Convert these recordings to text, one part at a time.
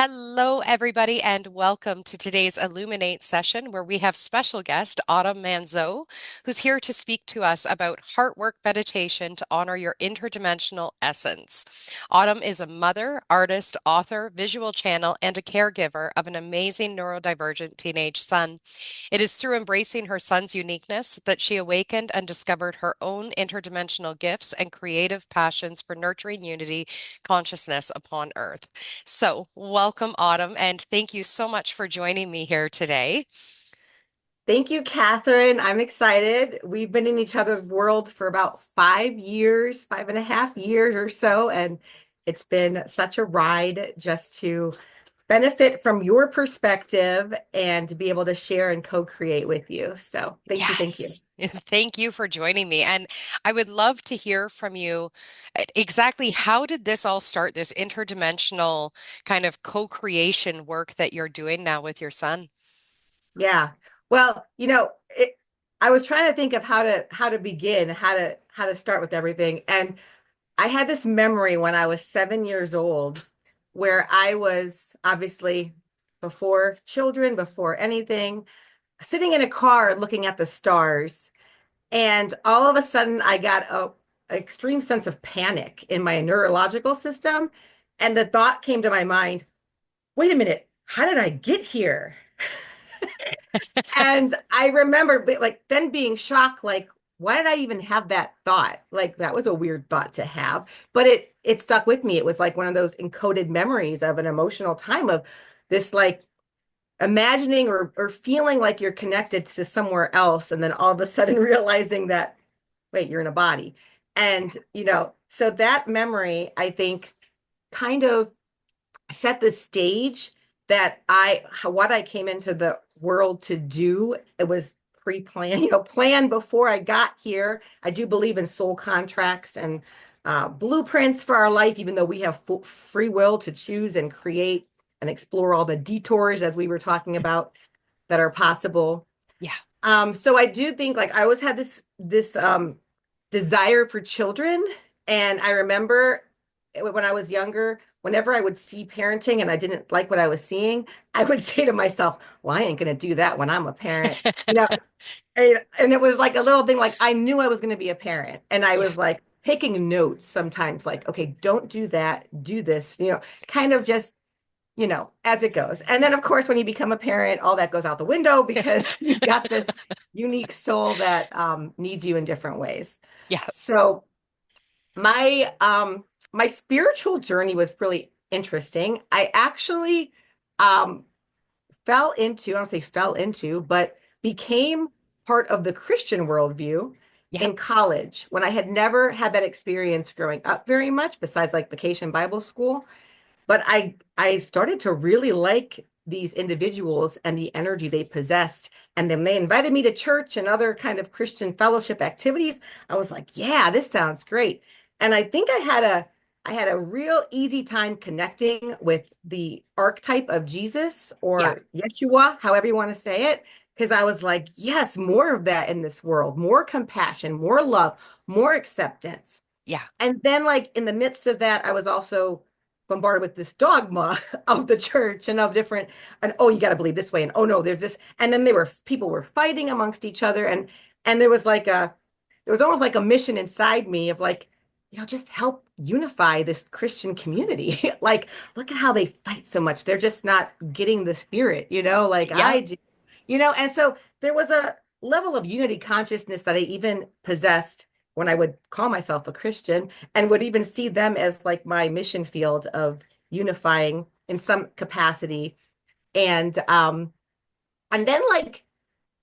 Hello, everybody, and welcome to today's Illuminate session where we have special guest Autumn Manzo, who's here to speak to us about heart work meditation to honor your interdimensional essence. Autumn is a mother, artist, author, visual channel, and a caregiver of an amazing neurodivergent teenage son. It is through embracing her son's uniqueness that she awakened and discovered her own interdimensional gifts and creative passions for nurturing unity consciousness upon Earth. So, welcome, Autumn, and thank you so much for joining me here today. Thank you, Catherine. I'm excited. We've been in each other's world for about 5 years, 5.5 years or so, and it's been such a ride just to benefit from your perspective and to be able to share and co-create with you. So thank you, thank you. Yes. Thank you for joining me. And I would love to hear from you exactly how did this all start, this interdimensional kind of co-creation work that you're doing now with your son? Yeah. Well, I was trying to think of how to begin, how to start with everything. And I had this memory when I was 7 years old where I was obviously before children, before anything, sitting in a car looking at the stars. And all of a sudden, I got a extreme sense of panic in my neurological system. And the thought came to my mind, wait a minute, how did I get here? And I remember like then being shocked, like, why did I even have that thought? Like that was a weird thought to have, but it stuck with me. It was like one of those encoded memories of an emotional time of this like imagining or feeling like you're connected to somewhere else, and then all of a sudden realizing that, wait, you're in a body. And so that memory, I think, kind of set the stage that what I came into the world to do. It was pre-planned, planned before I got here. I do believe in soul contracts and blueprints for our life, even though we have free will to choose and create and explore all the detours, as we were talking about, that are possible. Yeah. So I do think like I always had this desire for children. And I remember when I was younger, whenever I would see parenting and I didn't like what I was seeing, I would say to myself, well, I ain't gonna do that when I'm a parent. You know, and it was like a little thing, like I knew I was gonna be a parent. And I Yeah. was like taking notes sometimes, like, okay, don't do that, do this, kind of just as it goes. And then, of course, when you become a parent, all that goes out the window because you've got this unique soul that needs you in different ways. Yeah. So my spiritual journey was really interesting. I actually um, fell into, I don't say fell into, but became part of the Christian worldview Yeah. in college when I had never had that experience growing up very much, besides like vacation Bible school. But I started to really like these individuals and the energy they possessed. And then they invited me to church and other kind of Christian fellowship activities. I was like, yeah, this sounds great. And I think I had a real easy time connecting with the archetype of Jesus Yeah. or Yeshua, however you want to say it. Because I was like, yes, more of that in this world, more compassion, more love, more acceptance. Yeah. And then, like, in the midst of that, I was also bombarded with this dogma of the church and of different, and oh, you got to believe this way, and oh no, there's this. And then people were fighting amongst each other, and there was almost like a mission inside me of like, just help unify this Christian community. Like, look at how they fight so much. They're just not getting the spirit, like Yeah. I do, and so there was a level of unity consciousness that I even possessed when I would call myself a Christian and would even see them as like my mission field of unifying in some capacity. And then like,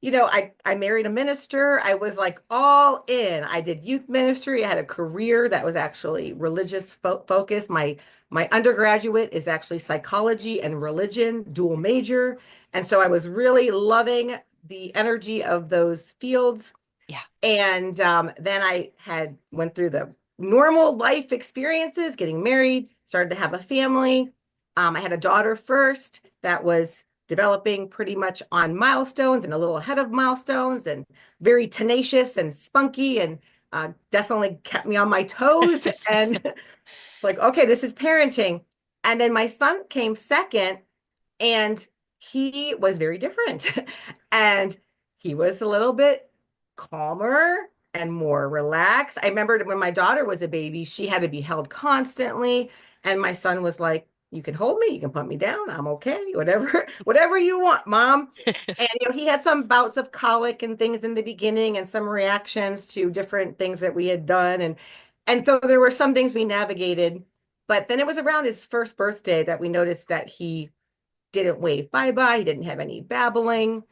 I married a minister. I was like all in. I did youth ministry. I had a career that was actually religious focused. My undergraduate is actually psychology and religion, dual major. And so I was really loving the energy of those fields. Yeah. And then I had went through the normal life experiences, getting married, started to have a family. I had a daughter first that was developing pretty much on milestones and a little ahead of milestones and very tenacious and spunky and definitely kept me on my toes and like, okay, this is parenting. And then my son came second, and he was very different. And he was a little bit calmer and more relaxed. I remembered when my daughter was a baby, she had to be held constantly. And my son was like, you can hold me, you can put me down. I'm okay. Whatever, whatever you want, mom. And he had some bouts of colic and things in the beginning and some reactions to different things that we had done. And so there were some things we navigated. But then it was around his first birthday that we noticed that he didn't wave bye-bye. He didn't have any babbling.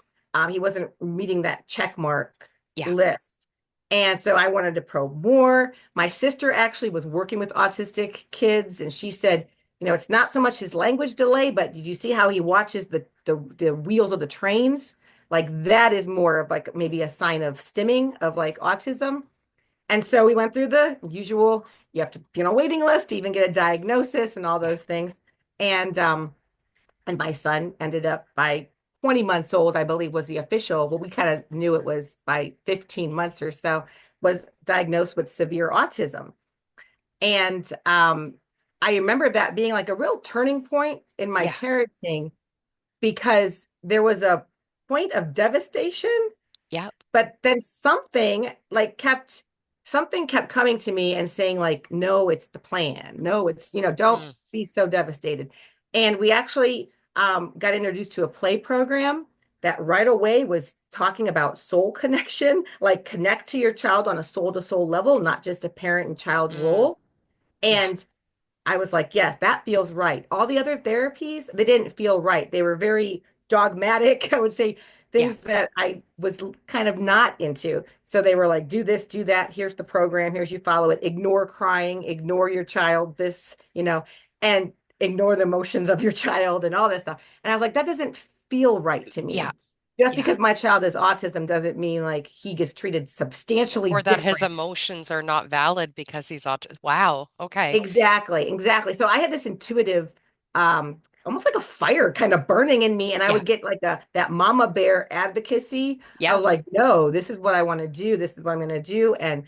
He wasn't meeting that check mark Yeah. list. And so I wanted to probe more. My sister actually was working with autistic kids, and she said, it's not so much his language delay, but did you see how he watches the wheels of the trains? Like that is more of like maybe a sign of stimming of like autism. And so we went through the usual, you have to be on a waiting list to even get a diagnosis and all Yeah. those things. And my son ended up by 20 months old, I believe was the official, but we kind of knew it was by 15 months or so, was diagnosed with severe autism. And I remember that being like a real turning point in my Yeah. parenting because there was a point of devastation, Yep. but then something kept coming to me and saying like, no, it's the plan. No, it's, don't Mm. be so devastated. And we actually got introduced to a play program that right away was talking about soul connection, like connect to your child on a soul to soul level, not just a parent and child Mm. role. Yeah. And I was like, yes, that feels right. All the other therapies, they didn't feel right. They were very dogmatic, I would say, Yeah. things that I was kind of not into. So they were like, do this, do that. Here's the program. Here's you follow it. Ignore crying, ignore your child, and ignore the emotions of your child and all this stuff. And I was like, that doesn't feel right to Yeah. me. Just Yeah. because my child has autism doesn't mean like he gets treated substantially Or that his different. emotions are not valid because he's autistic. Wow. Okay. Exactly, exactly. So I had this intuitive, almost like a fire kind of burning in me, and I Yeah. would get like that mama bear advocacy Yeah. of like, no, this is what I want to do. This is what I'm going to do. And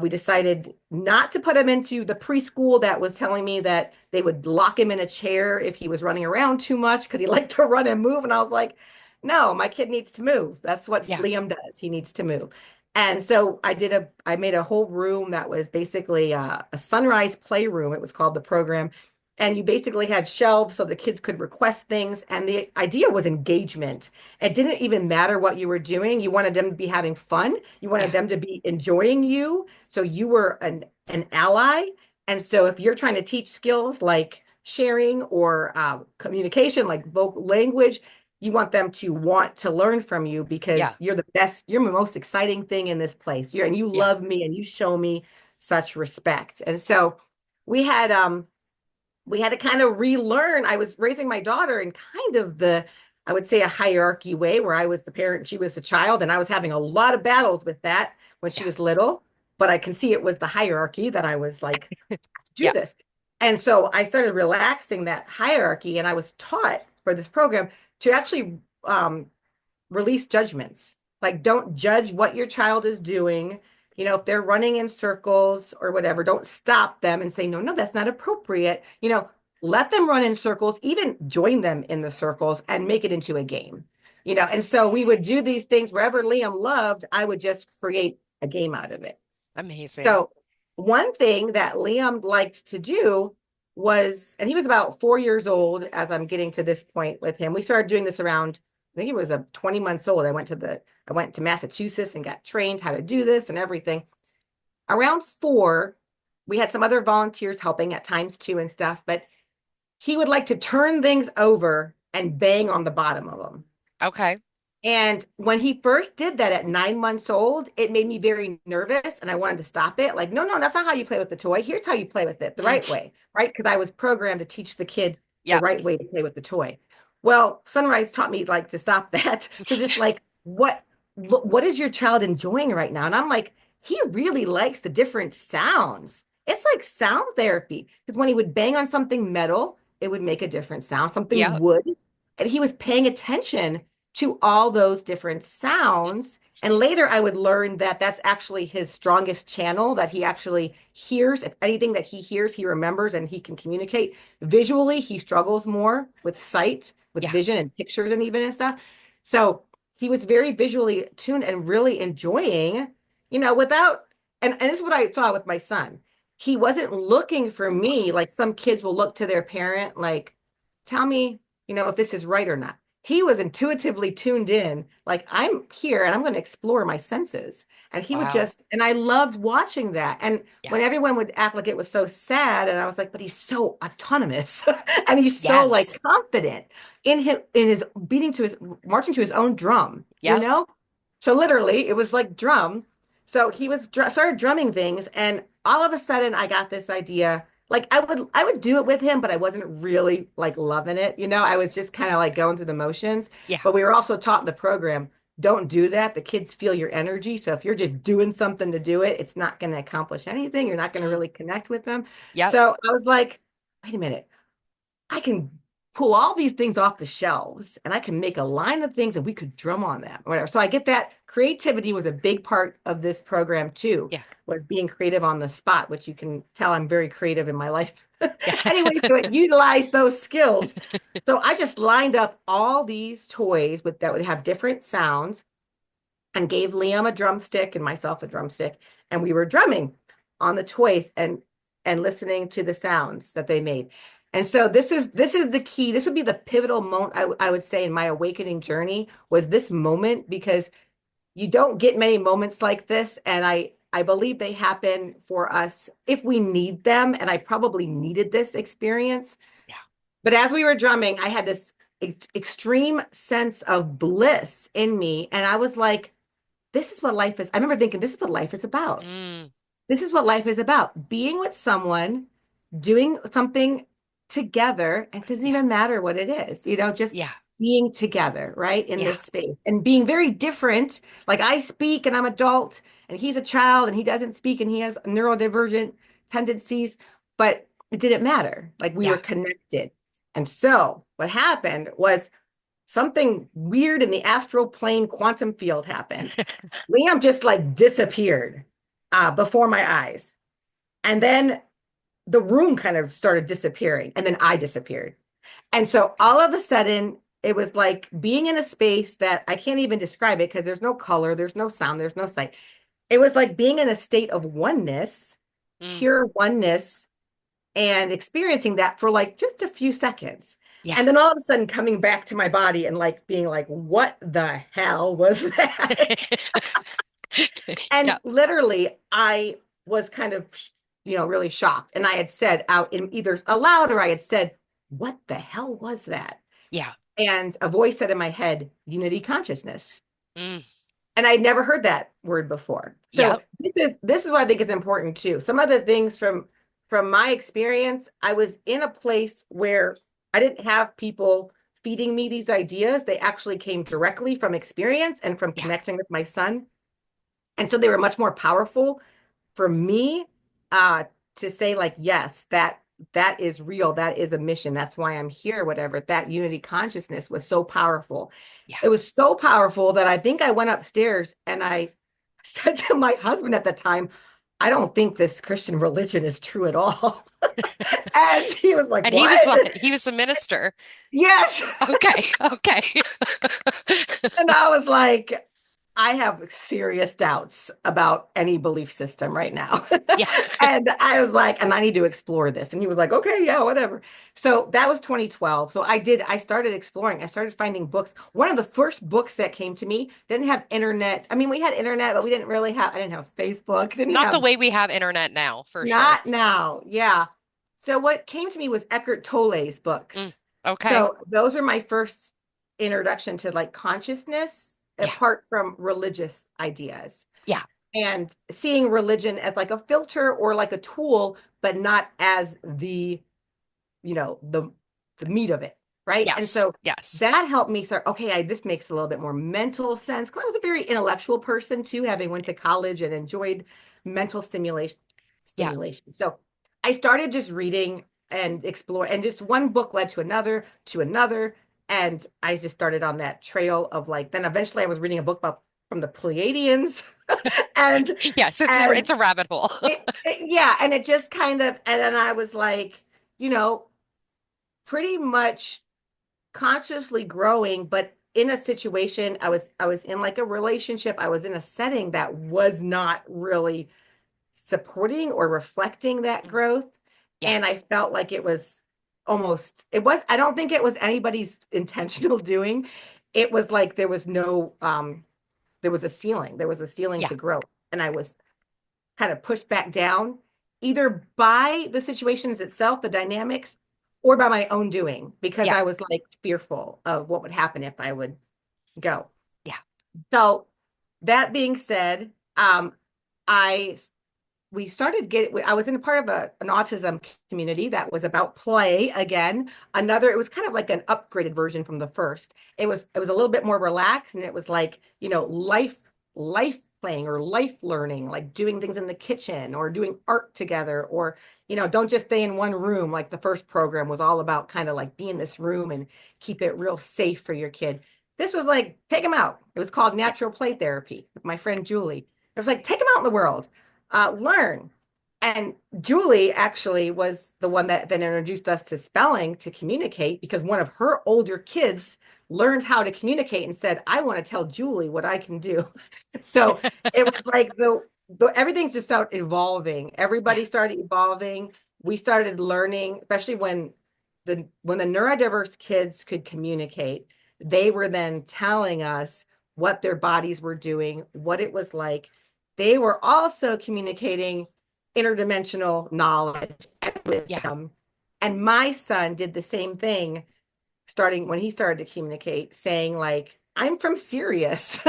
we decided not to put him into the preschool that was telling me that they would lock him in a chair if he was running around too much because he liked to run and move. And I was like, no, my kid needs to move. That's what Yeah. Liam does. He needs to move. And so I made a whole room that was basically a sunrise playroom. It was called the program. And you basically had shelves so the kids could request things. And the idea was engagement. It didn't even matter what you were doing. You wanted them to be having fun. You wanted Yeah. them to be enjoying you. So you were an ally. And so if you're trying to teach skills like sharing or communication, like vocal language, you want them to want to learn from you Yeah. because you're the best, you're the most exciting thing in this place. And you Yeah. love me and you show me such respect. And so we had um we had to kind of relearn. I was raising my daughter in kind of I would say a hierarchy way where I was the parent, she was the child, and I was having a lot of battles with that when she Yeah. was little. But I can see it was the hierarchy that I was like, do Yeah. this. And so I started relaxing that hierarchy, and I was taught for this program to actually release judgments. Like, don't judge what your child is doing. If they're running in circles or whatever, don't stop them and say, no, no, that's not appropriate. Let them run in circles, even join them in the circles and make it into a game. And so we would do these things wherever Liam loved, I would just create a game out of it. Amazing. So one thing that Liam liked to do was, and he was about 4 years old as I'm getting to this point with him. We started doing this around, I think he was a 20 months old. I went to Massachusetts and got trained how to do this and everything. Around 4, we had some other volunteers helping at times too and stuff, but he would like to turn things over and bang on the bottom of them. Okay. And when he first did that at 9 months old, it made me very nervous and I wanted to stop it. Like, no, no, that's not how you play with the toy. Here's how you play with it the Mm. right way, right? Because I was programmed to teach the kid the Yeah. right way to play with the toy. Well, Sunrise taught me like to stop that, to just like, what is your child enjoying right now? And I'm like, he really likes the different sounds. It's like sound therapy. Because when he would bang on something metal, it would make a different sound, something Yeah. wood. And he was paying attention to all those different sounds. And later I would learn that that's actually his strongest channel, that he actually hears. If anything that he hears, he remembers and he can communicate. Visually, he struggles more with sight, with Yeah. vision and pictures and even and stuff. So he was very visually tuned and really enjoying, without, and this is what I saw with my son. He wasn't looking for me like some kids will look to their parent, like, tell me, if this is right or not. He was intuitively tuned in, like, I'm here and I'm going to explore my senses. And he would Wow. just, and I loved watching that. And Yeah. when everyone would act like it was so sad, and I was like, but he's so autonomous and he's so like Yes. confident in his beating to his marching to his own drum, Yep. So literally, it was like drum. So he was started drumming things, and all of a sudden, I got this idea. Like I would do it with him, but I wasn't really like loving it. I was just kind of like going through the motions. Yeah. But we were also taught in the program, don't do that. The kids feel your energy. So if you're just doing something to do it, it's not going to accomplish anything. You're not going to Mm. really connect with them. Yep. So I was like, wait a minute. I can pull all these things off the shelves and I can make a line of things and we could drum on them or whatever. So I get that creativity was a big part of this program too, Yeah. was being creative on the spot, which you can tell I'm very creative in my life. Anyway, Yeah. so it utilized those skills. So I just lined up all these toys with that would have different sounds and gave Liam a drumstick and myself a drumstick, and we were drumming on the toys and listening to the sounds that they made. And so this is the key. This would be the pivotal moment I would say in my awakening journey was this moment because you don't get many moments like this, and I believe they happen for us if we need them, and I probably needed this experience. Yeah. But as we were drumming, I had this extreme sense of bliss in me, and I was like, this is what life is. I remember thinking, this is what life is about. Mm. This is what life is about. Being with someone, doing something together, and it doesn't Yeah. even matter what it is, just Yeah. being together, right, in Yeah. this space and being very different. Like I speak and I'm adult, and he's a child and he doesn't speak and he has neurodivergent tendencies, but it didn't matter. Like we were Yeah. connected. And so what happened was something weird in the astral plane quantum field happened. Liam just like disappeared before my eyes. And then the room kind of started disappearing. And then I disappeared. And so all of a sudden, it was like being in a space that I can't even describe it because there's no color, there's no sound, there's no sight. It was like being in a state of oneness, Mm. pure oneness, and experiencing that for like just a few seconds. Yeah. And then all of a sudden coming back to my body and like being like, what the hell was that? And Yep. literally, I was kind of, really shocked. And I had said out in either aloud or I had said, what the hell was that? Yeah. And a voice said in my head, unity consciousness. Mm. And I'd never heard that word before. So Yep. this is what I think is important too. Some other things from my experience, I was in a place where I didn't have people feeding me these ideas. They actually came directly from experience and from Yeah. connecting with my son. And so they were much more powerful for me to say like, yes, that is real. That is a mission. That's why I'm here, whatever. That unity consciousness was so powerful. Yeah. It was so powerful that I think I went upstairs and I said to my husband at the time, I don't think this Christian religion is true at all. And he was like, And what? he was a minister. Yes. Okay. Okay. And I was like, I have serious doubts about any belief system right now. Yeah. And I was like, and I need to explore this. And he was like, okay, yeah, whatever. So that was 2012. So I started exploring. I started finding books. One of the first books that came to me didn't have internet. I mean, we had internet, but we didn't really have, I didn't have Facebook, didn't Not the have, way we have internet now, for sure. not now. Yeah. So what came to me was Eckhart Tolle's Mm. books. Okay. So those are my first introduction to like consciousness Yeah. apart from religious ideas Yeah. and seeing religion as like a filter or like a tool, but not as you know, the the meat of it, right? And Yes. so Yes. that helped me start, okay, this makes a little bit more mental sense because I was a very intellectual person too, having went to college and enjoyed mental Yeah. stimulation. So I started just reading and explore, and just one book led to another, and I just started on that trail of like, then eventually I was reading a book about from the Pleiadians, and Yes, and it's a rabbit hole. yeah, and it just kind of, and then I was like, you know, pretty much consciously growing, but in a situation, I was in like a relationship, I was in a setting that was not really supporting or reflecting that Mm. growth. Yeah, And I felt like it was almost, it was, I don't think it was anybody's intentional doing. It was like there was no, there was a ceiling. There was a ceiling yeah, to growth. And I was kind of pushed back down, either by the situations itself, the dynamics, or by my own doing, because yeah, I was like fearful of what would happen if I would go. yeah, So that being said, I we started getting, I was in a part of an autism community that was about play again. Another, it was kind of like an upgraded version from the first. It was a little bit more relaxed, and it was like, life playing or life learning, like doing things in the kitchen or doing art together, or, don't just stay in one room. Like the first program was all about kind of like be in this room and keep it real safe for your kid. This was like, take them out. It was called yeah. natural play therapy with my friend Julie. It was like, take them out in the world, learn. And Julie actually was the one that then introduced us to spelling to communicate, because one of her older kids learned how to communicate and said, I want to tell Julie what I can do. So it was like everything's just out evolving. Yeah. Everybody started evolving. We started learning, especially when the neurodiverse kids could communicate, they were then telling us what their bodies were doing, what it was like. They were also communicating interdimensional knowledge and Yeah. wisdom. And my son did the same thing, starting when he started to communicate, saying, like, I'm from Sirius.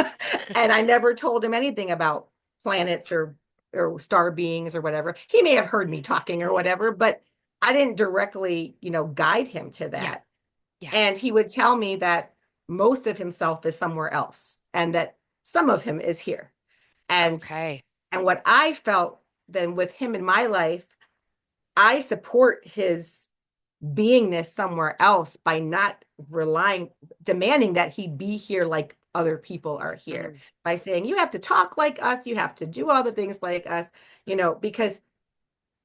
And I never told him anything about planets or star beings or whatever. He may have heard me talking or whatever, but I didn't directly, guide him to Yeah. that. Yeah. And he would tell me that most of himself is somewhere else and that some of him is here. And Okay. and what I felt then with him in my life, I support his beingness somewhere else by not demanding that he be here like other people are here, Mm. by saying, you have to talk like us, you have to do all the things like us, because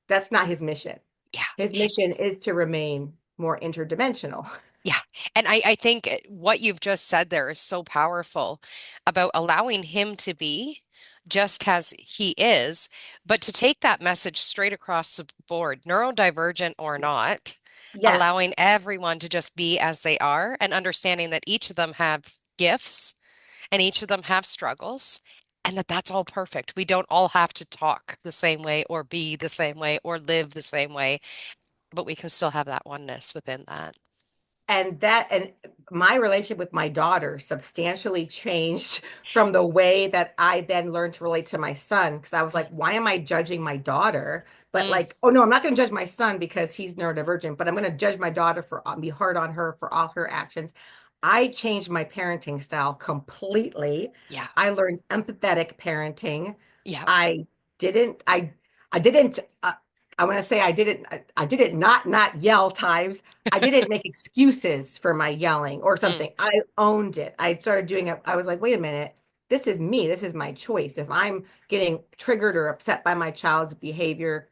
that's not his mission. Yeah. His mission is to remain more interdimensional. Yeah. And I think what you've just said there is so powerful about allowing him to be just as he is, but to take that message straight across the board, neurodivergent or not, Yes. allowing everyone to just be as they are and understanding that each of them have gifts and each of them have struggles. And that's all perfect. We don't all have to talk the same way or be the same way or live the same way, but we can still have that oneness within that. And my relationship with my daughter substantially changed from the way that I then learned to relate to my son, because I was like, Mm, why am I judging my daughter? But mm, like, oh no, I'm not going to judge my son because he's neurodivergent, but I'm going to judge my daughter for be hard on her for all her actions. I changed my parenting style completely. yeah. I learned empathetic parenting. Yeah. I didn't I didn't I want to say I didn't not yell times. I didn't make excuses for my yelling or Mm, something. I owned it. I started doing it. I was like, wait a minute. This is me. This is my choice. If I'm getting triggered or upset by my child's behavior,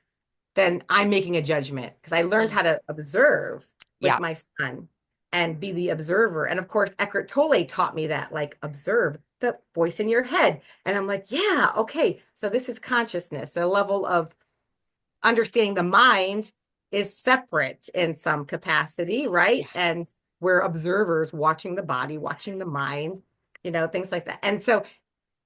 then I'm making a judgment, because I learned mm, how to observe with yeah. my son and be the observer. And of course, Eckhart Tolle taught me that, like, observe the voice in your head. And I'm like, yeah, okay. So this is consciousness, a level of understanding the mind is separate in some capacity, Yeah. right? And we're observers watching the body, watching the mind, things like that. And so,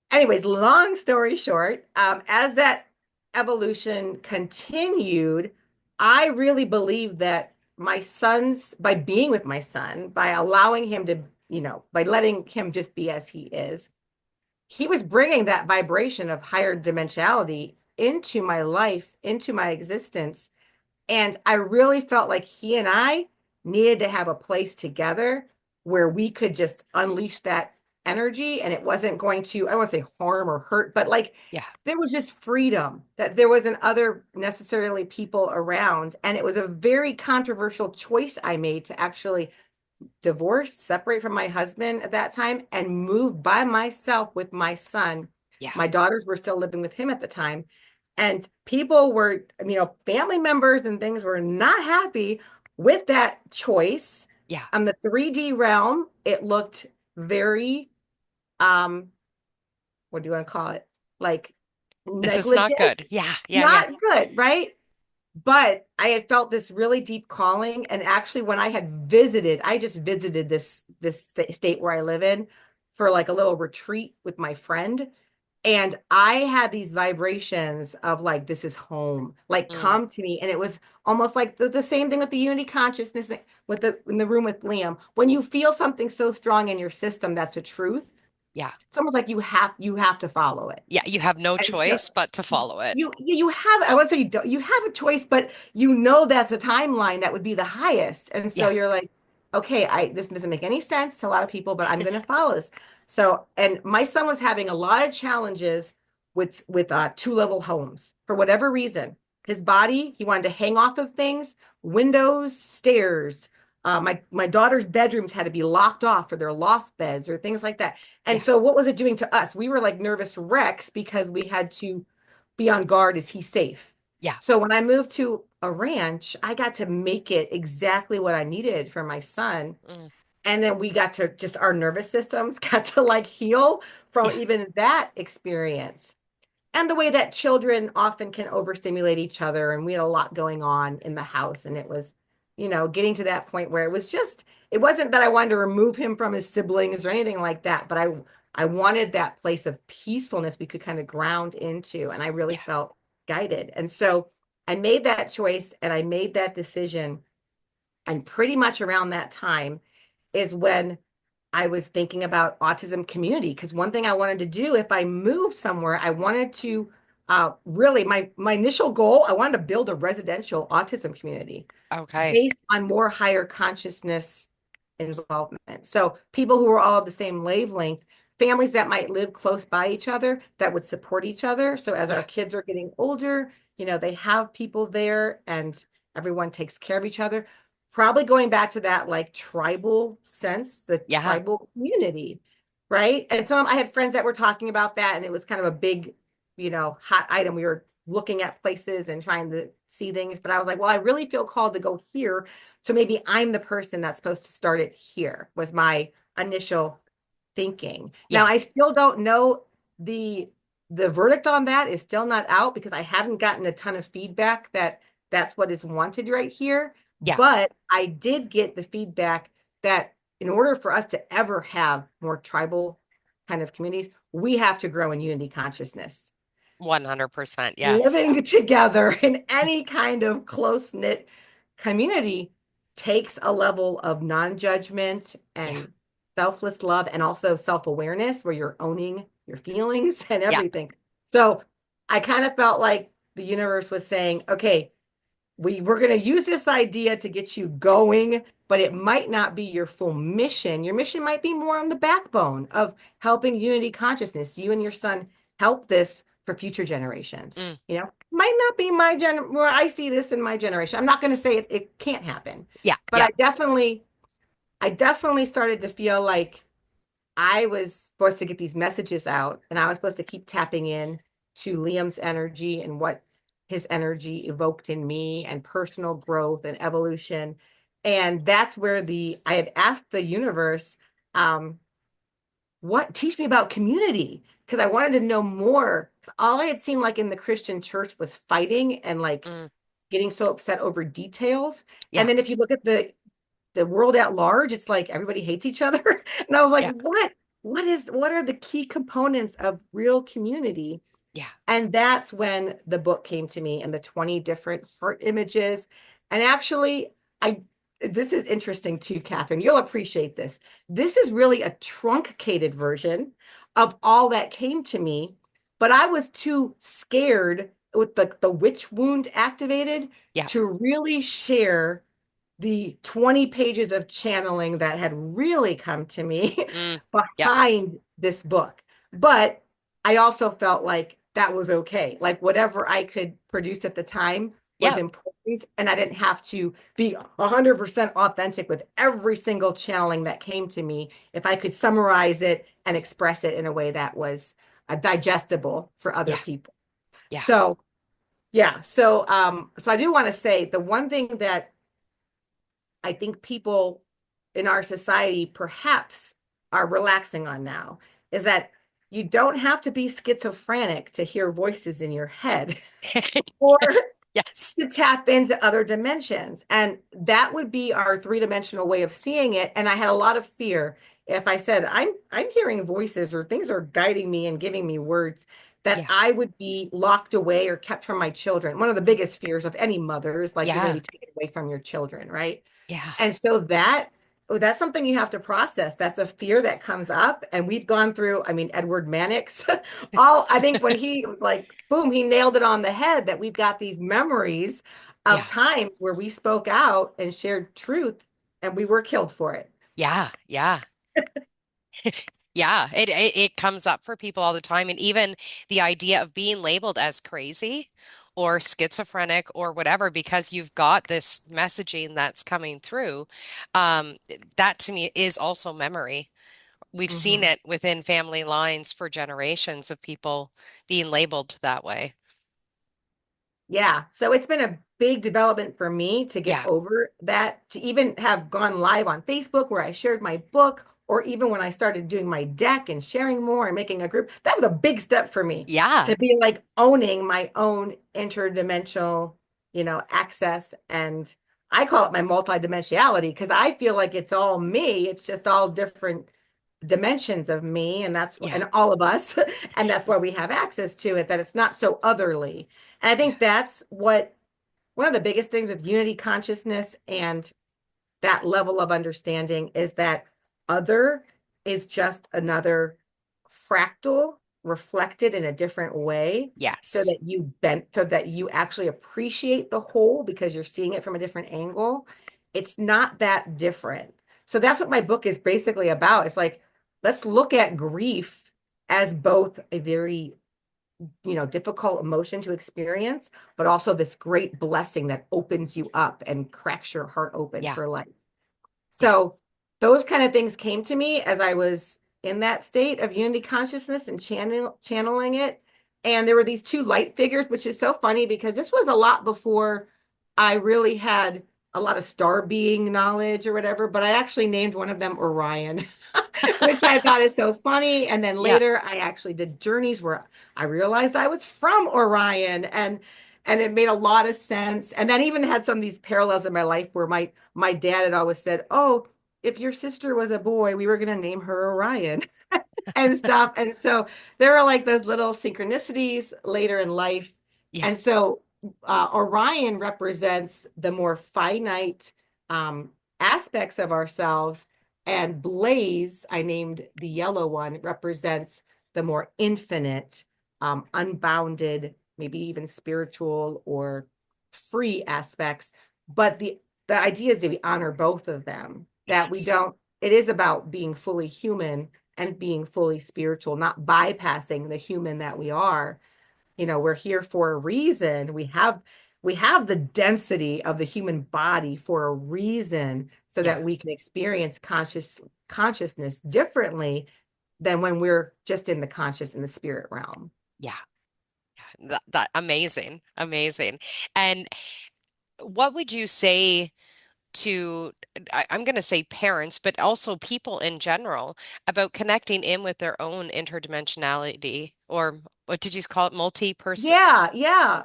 anyways, long story short, as that evolution continued, I really believe that by being with my son, by allowing him to, by letting him just be as he was bringing that vibration of higher dimensionality into my life, into my existence. And I really felt like he and I needed to have a place together where we could just unleash that energy, and it wasn't going to, I don't want to say harm or hurt, but like Yeah. there was just freedom, that there wasn't other necessarily people around. And it was a very controversial choice I made to actually divorce, separate from my husband at that time, and move by myself with my son. Yeah. My daughters were still living with him at the time. And people were, family members and things were not happy with that choice. Yeah. On the 3D realm, it looked very, um, what do you want to call it? Like This is not negligent, good. Yeah. Yeah. Yeah. not good, right? But I had felt this really deep calling. And actually, when I just visited this state where I live in for like a little retreat with my friend. And I had these vibrations of like, this is home, like Mm, come to me. And it was almost like the same thing with the unity consciousness with in the room with Liam. When you feel something so strong in your system, that's a truth. yeah. It's almost like you have to follow it. Yeah. You have no And so choice but to follow it. you have, I would say you have a choice, but that's a timeline that would be the highest. And so Yeah. you're like, okay, this doesn't make any sense to a lot of people, but I'm going to follow this. So, and my son was having a lot of challenges with two-level homes for whatever reason. His body, he wanted to hang off of things, windows, stairs. My daughter's bedrooms had to be locked off for their loft beds or things like that. And Yeah. so what was it doing to us? We were like nervous wrecks because we had to be on guard. Is he safe? Yeah. So when I moved to a ranch, I got to make it exactly what I needed for my son. Mm, And then we got to just our nervous systems got to like heal from yeah. even that experience and the way that children often can overstimulate each other. And we had a lot going on in the house. And it was, getting to that point where it wasn't that I wanted to remove him from his siblings or anything like that, but I wanted that place of peacefulness we could kind of ground into. And I really Yeah. felt guided. And so I made that choice and I made that decision. And pretty much around that time is when I was thinking about autism community because one thing I wanted to do if I moved somewhere, I wanted to really my initial goal, I wanted to build a residential autism community Okay. based on more higher consciousness involvement. So people who are all of the same wavelength, families that might live close by each other that would support each other. So as our Yeah. kids are getting older, they have people there and everyone takes care of each other. Probably going back to that like tribal sense, the Yeah. tribal community, right? And so I had friends that were talking about that, and it was kind of a big, hot item. We were looking at places and trying to see things, but I was like, well, I really feel called to go here. So maybe I'm the person that's supposed to start it here, was my initial thinking. Now, Yeah. I still don't know the the verdict on that is still not out because I haven't gotten a ton of feedback that that's what is wanted right here. Yeah. But I did get the feedback that in order for us to ever have more tribal kind of communities, we have to grow in unity consciousness. 100%. Yes. Living together in any kind of close-knit community takes a level of non-judgment Yeah. and selfless love and also self-awareness where you're owning your feelings and Yeah. everything. So I kind of felt like the universe was saying, okay, we're going to use this idea to get you going, but it might not be your full mission. Your mission might be more on the backbone of helping unity consciousness. You and your son help this for future generations. Mm, Might not be where I see this in my generation. I'm not going to say it can't happen, yeah. but Yeah. I definitely started to feel like I was supposed to get these messages out and I was supposed to keep tapping in to Liam's energy and what his energy evoked in me and personal growth and evolution. And that's where I had asked the universe, um, teach me about community because I wanted to know more. All I had seen like in the Christian church was fighting and like Mm, getting so upset over details. yeah. And then if you look at the world at large, it's like everybody hates each other. And I was like, Yeah. what are the key components of real community? Yeah. And that's when the book came to me and the 20 different heart images. And actually, I this is interesting too, Catherine. You'll appreciate this. This is really a truncated version of all that came to me, but I was too scared with the witch wound activated Yeah. to really share the 20 pages of channeling that had really come to me Mm, yep. behind this book. But I also felt like that was okay. Like whatever I could produce at the time was Yeah. important, and I didn't have to be 100% authentic with every single channeling that came to me if I could summarize it and express it in a way that was digestible for other Yeah. people. Yeah. So, yeah, so I do want to say the one thing that I think people in our society perhaps are relaxing on now is that you don't have to be schizophrenic to hear voices in your head or Yes. to tap into other dimensions. And that would be our three-dimensional way of seeing it. And I had a lot of fear if I said, I'm hearing voices or things are guiding me and giving me words that Yeah. I would be locked away or kept from my children. One of the biggest fears of any mother is like you're going Yeah. to be taken away from your children, right? Yeah. And so that's something you have to process. That's a fear that comes up. And we've gone through, I mean, Edward Mannix, I think when he was like, boom, he nailed it on the head that we've got these memories of Yeah. times where we spoke out and shared truth and we were killed for it. Yeah. Yeah. Yeah. It comes up for people all the time. And even the idea of being labeled as crazy or schizophrenic or whatever, because you've got this messaging that's coming through, um, that to me is also memory. We've seen Mhm. it within family lines for generations of people being labeled that way. Yeah. So it's been a big development for me to get Yeah. over that, to even have gone live on Facebook where I shared my book, or even when I started doing my deck and sharing more and making a group. That was a big step for me Yeah. to be like owning my own interdimensional, access. And I call it my multidimensionality because I feel like it's all me. It's just all different dimensions of me, and Yeah. and all of us, and that's why we have access to it, that it's not so otherly. And I Yeah. think that's what one of the biggest things with unity consciousness and that level of understanding is that other is just another fractal reflected in a different way, Yes. so that you actually appreciate the whole because you're seeing it from a different angle. It's not that different. So that's what my book is basically about. It's like, let's look at grief as both a very difficult emotion to experience, but also this great blessing that opens you up and cracks your heart open Yeah. for life. Yeah. So those kind of things came to me as I was in that state of unity consciousness and channeling it. And there were these two light figures, which is so funny because this was a lot before I really had a lot of star being knowledge or whatever, but I actually named one of them Orion, which I thought is so funny. And then Yeah. later I actually did journeys where I realized I was from Orion, and it made a lot of sense. And then even had some of these parallels in my life where my dad had always said, "Oh, if your sister was a boy, we were going to name her Orion," and stuff. And so there are like those little synchronicities later in life. Yeah. And so Orion represents the more finite aspects of ourselves. And Blaze, I named the yellow one, represents the more infinite, unbounded, maybe even spiritual or free aspects. But the idea is that we honor both of them, that we Yes. don't, it is about being fully human and being fully spiritual, not bypassing the human that we are. We're here for a reason. We have the density of the human body for a reason so Yeah. that we can experience consciousness differently than when we're just in the conscious and the spirit realm. Yeah. That amazing. Amazing. And what would you say to, I'm going to say parents, but also people in general about connecting in with their own interdimensionality, or what did you call it? Multi-person? Yeah, yeah.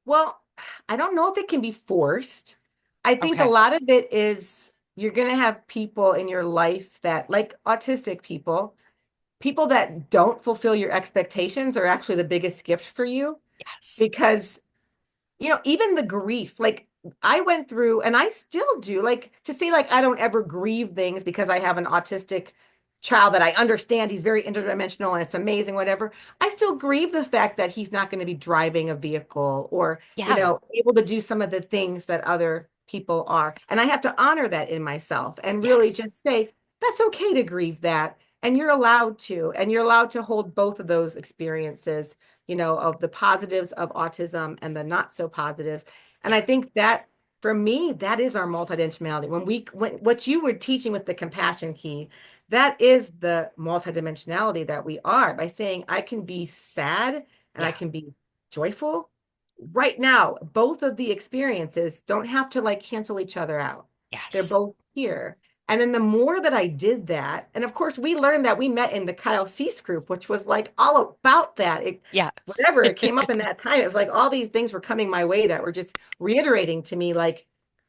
Well, I don't know if it can be forced. I think a Okay. lot of it is you're going to have people in your life that, like autistic people that don't fulfill your expectations are actually the biggest gift for you Yes. because even the grief, like I went through and I still do, like to say like I don't ever grieve things because I have an autistic child that I understand he's very interdimensional and it's amazing, whatever. I still grieve the fact that he's not going to be driving a vehicle or, Yeah. able to do some of the things that other people are. And I have to honor that in myself and really Yes. just say, that's okay to grieve that. And you're allowed to hold both of those experiences of the positives of autism and the not so positives. And Yeah. I think that for me, that is our multidimensionality. When what you were teaching with the compassion key, that is the multidimensionality that we are by saying I can be sad and I Yeah. can be joyful right now. Both of the experiences don't have to like cancel each other out. They're Yes. both here. And then the more that I did that, and of course, we learned that we met in the Kyle Cease group, which was like all about that. Yeah. Whatever it came up in that time, it was like all these things were coming my way that were just reiterating to me, like,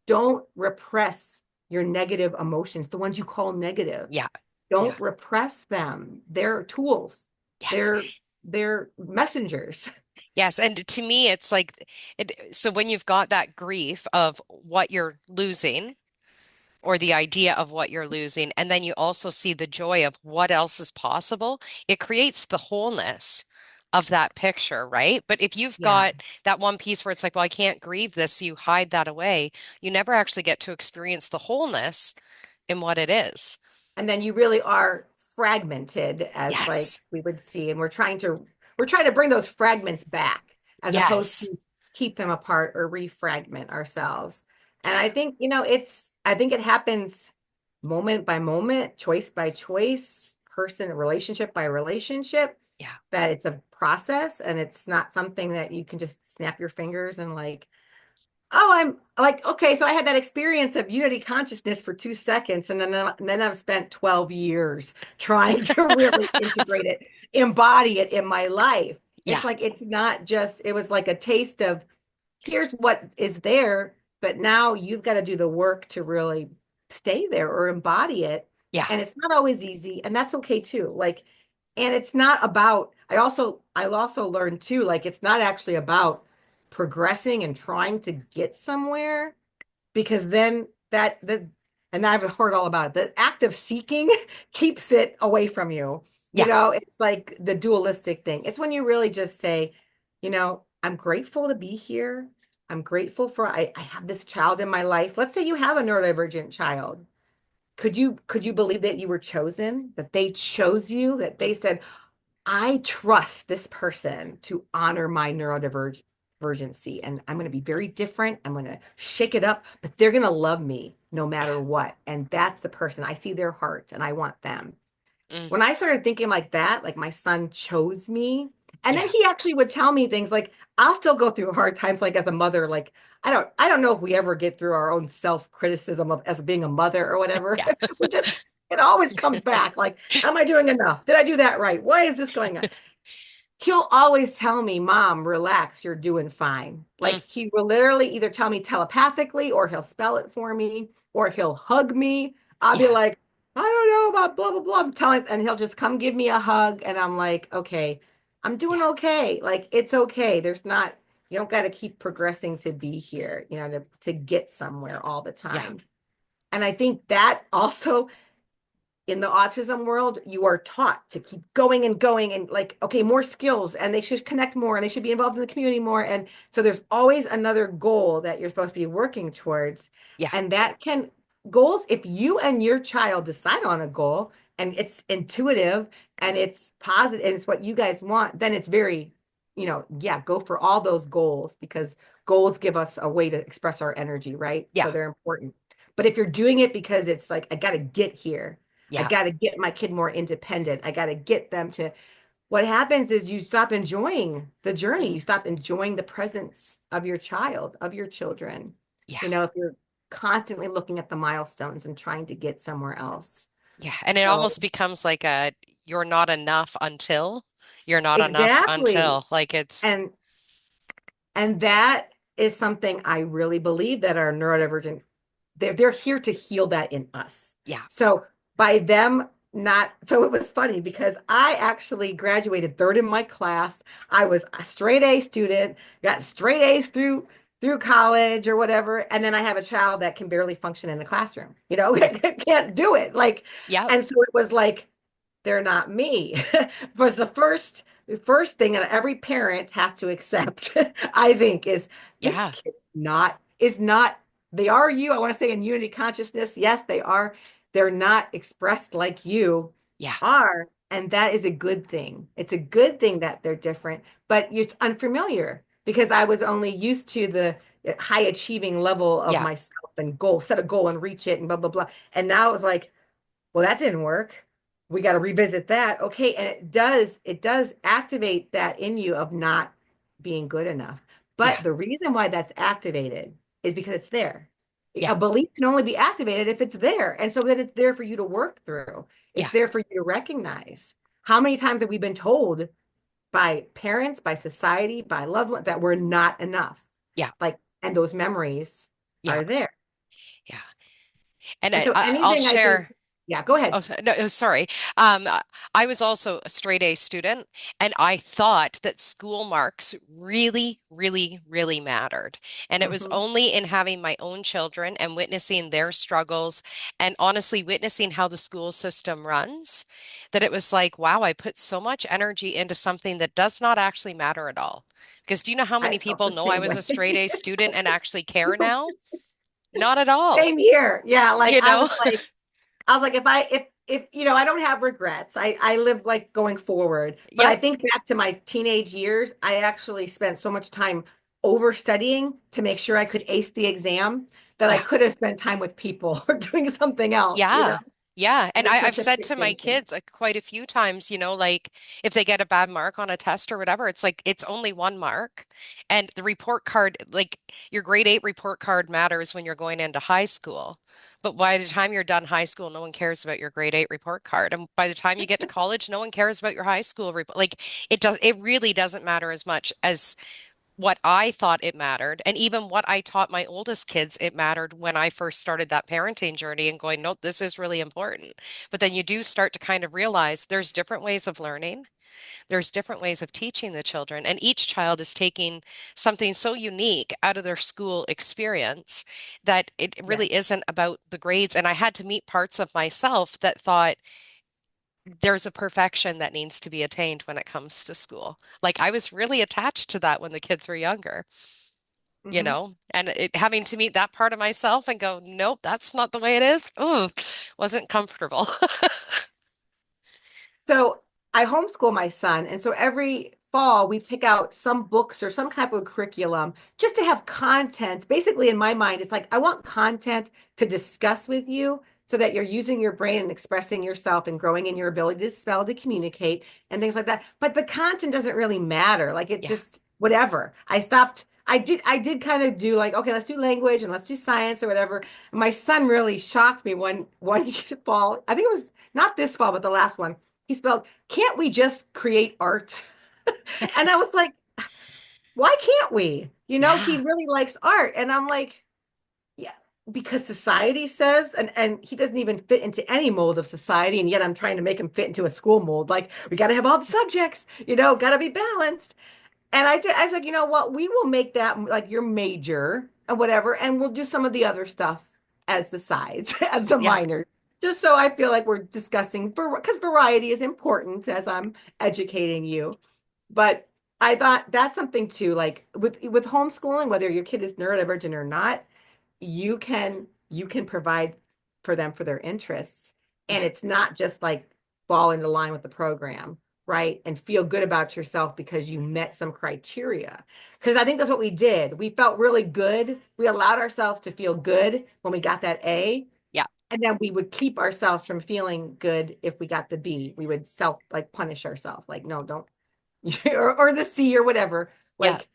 don't repress your negative emotions, the ones you call negative. Yeah. Yeah. Don't repress them. They're tools. Yes. They're they're messengers. Yes. And to me, it's like, so when you've got that grief of what you're losing, or the idea of what you're losing, and then you also see the joy of what else is possible, it creates the wholeness of that picture, right? But if you've Yeah. got that one piece where it's like, well, I can't grieve this, you hide that away, you never actually get to experience the wholeness in what it is. And then you really are fragmented as like Yes. we would see, and we're trying to bring those fragments back as opposed Yes. to keep them apart or refragment ourselves. And I think, I think it happens moment by moment, choice by choice, person, relationship by relationship, Yeah. that it's a process and it's not something that you can just snap your fingers and like, oh, I'm like, okay, so I had that experience of unity consciousness for 2 seconds, and then I've spent 12 years trying to really integrate it, embody it in my life. It's Yeah. like it's not just, it was like a taste of here's what is there, but now you've got to do the work to really stay there or embody it. Yeah. And it's not always easy, and that's okay too. Like, and it's not about, I also learned too, like it's not actually about progressing and trying to get somewhere, because then and I've heard all about it. The act of seeking keeps it away from you. Yeah. It's like the dualistic thing. It's when you really just say, I'm grateful to be here. I'm grateful for I have this child in my life. Let's say you have a neurodivergent child. Could you believe that you were chosen, that they chose you, that they said, I trust this person to honor my neurodivergency, and I'm going to be very different. I'm going to shake it up, but they're going to love me no Yeah. matter what. And that's the person. I see their heart and I want them. Mm. When I started thinking like that, like my son chose me, and then Yeah. he actually would tell me things like, I'll still go through hard times, like as a mother, like I don't know if we ever get through our own self-criticism of as being a mother or whatever. Yeah. We just, it always comes back like, am I doing enough? Did I do that right? Why is this going on? He'll always tell me, Mom, relax, you're doing fine. Like Mm. he will literally either tell me telepathically, or he'll spell it for me, or he'll hug me. I'll be Yeah. like, I don't know about blah, blah, blah. I'm telling, and he'll just come give me a hug. And I'm like, okay, I'm doing Yeah. okay. Like it's okay. You don't got to keep progressing to be here, to get somewhere all the Yeah. time. And I think that also in the autism world, you are taught to keep going and going and like, okay, more skills, and they should connect more and they should be involved in the community more. And so there's always another goal that you're supposed to be working towards. Yeah. And that can goals, if you and your child decide on a goal and it's intuitive and it's positive and it's what you guys want, then it's very, yeah, go for all those goals, because goals give us a way to express our energy, right? So Yeah. they're important. But if you're doing it because it's like, I got to get here, I Yeah. got to get my kid more independent. I got to get them to. What happens is you stop enjoying the journey. Mm. You stop enjoying the presence of your child, of your children. Yeah. If you're constantly looking at the milestones and trying to get somewhere else. Yeah. And it So, almost becomes like a you're not enough until you're not enough exactly. until like it's And and that is something I really believe that our neurodivergent, they're here to heal that in us. yeah. So by them not, so it was funny because I actually graduated third in my class. I was a straight A student, got straight A's through college or whatever, and then I have a child that can barely function in a classroom, can't do it. Like, Yep. and so it was like, they're not me. Was the first thing that every parent has to accept, I think, is this Yeah. kid is not, they are you. I want to say in unity consciousness, yes, they are. They're not expressed like you Yeah. are. And that is a good thing. It's a good thing that they're different, but it's unfamiliar because I was only used to the high achieving level of Yeah, myself and goal, set a goal and reach it and blah, blah, blah. And now it's like, well, that didn't work. We got to revisit that. Okay. And it does activate that in you of not being good enough. yeah, But the reason why that's activated is because it's there. yeah, A belief can only be activated if it's there. And so then it's there for you to work through. It's yeah, there for you to recognize. How many times have we been told by parents, by society, by loved ones that we're not enough? yeah, Like, and those memories yeah, are there. yeah. And And so I'll anything I think, share. yeah, go Oh, ahead. no, sorry. I was also a straight A student, and I thought that school marks really, really, really mattered. And it was Mhm. only in having my own children and witnessing their struggles and honestly witnessing how the school system runs that it was like, wow, I put so much energy into something that does not actually matter at all. Because do you know how I many felt people the know I same was way. a straight A student and actually care now? Not at all. Same here. Yeah, like You know? I was like if I don't have regrets. I live like going forward. But I Yep. think back to my teenage years, I actually spent so much time overstudying to make sure I could ace the exam that I Yeah. could have spent time with people or doing something else, Yeah. Yeah. It And was I've such a said to my fixation. kids quite a few times, like if they get a bad mark on a test or whatever, it's like it's only one mark. And the report card, like your grade 8 report card matters when you're going into high school. But by the time you're done high school, no one cares about your grade 8 report card. And by the time you get to college, no one cares about your high school report. Like it really doesn't matter as much as what I thought it mattered, and even what I taught my oldest kids, it mattered when I first started that parenting journey and going, no, this is really important. But then you do start to kind of realize there's different ways of learning, there's different ways of teaching the children, and each child is taking something so unique out of their school experience that it Yeah. really isn't about the grades. And I had to meet parts of myself that thought, there's a perfection that needs to be attained when it comes to school. Like I was really attached to that when the kids were younger, Hmm. and having to meet that part of myself and go, nope, that's not the way it is. Oh, wasn't comfortable. So I homeschool my son, and so every fall we pick out some books or some type of curriculum just to have content. Basically, in my mind, it's like I want content to discuss with you so that you're using your brain and expressing yourself and growing in your ability to spell, to communicate, and things like that. But the content doesn't really matter. Like it Yeah. just whatever. I stopped. I did kind of do like, okay, let's do language and let's do science or whatever. My son really shocked me one fall. I think it was not this fall, but the last one he spelled, can't we just create art? And I was like, why can't we? He Yeah. really likes art. And I'm like, yeah, because society says, and he doesn't even fit into any mold of society. And yet I'm trying to make him fit into a school mold. Like, we got to have all the subjects, got to be balanced. And I said, you know what? We will make that like your major and whatever, and we'll do some of the other stuff as the sides, as the Yeah. minor, just so I feel like we're discussing because variety is important as I'm educating you. But I thought that's something too, like with homeschooling, whether your kid is neurodivergent or not, you can provide for them for their interests. And Yeah. it's not just like fall into line with the program, right? And feel good about yourself because you met some criteria. Because I think that's what we did. We felt really good. We allowed ourselves to feel good when we got that A. Yeah. And then we would keep ourselves from feeling good if we got the B. We would self like punish ourselves, like, no, don't, or the C or whatever. Yeah. Like,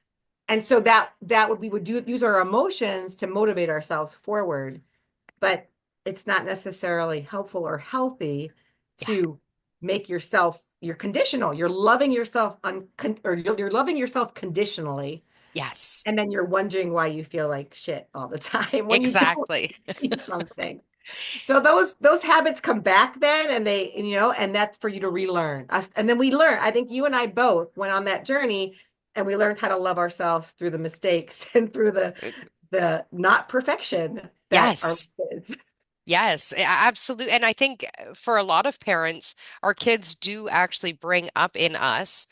and so that would we would do use our emotions to motivate ourselves forward, but it's not necessarily helpful or healthy Yeah. to make yourself you're conditional. You're loving yourself or you're loving yourself conditionally, Yes. and then you're wondering why you feel like shit all the time when you don't Exactly. need something. So those habits come back then, and and that's for you to relearn. And then we learn. I think you and I both went on that journey, and we learned how to love ourselves through the mistakes and through the not perfection that our Yes. kids. Yes, absolutely. And I think for a lot of parents, our kids do actually bring up in us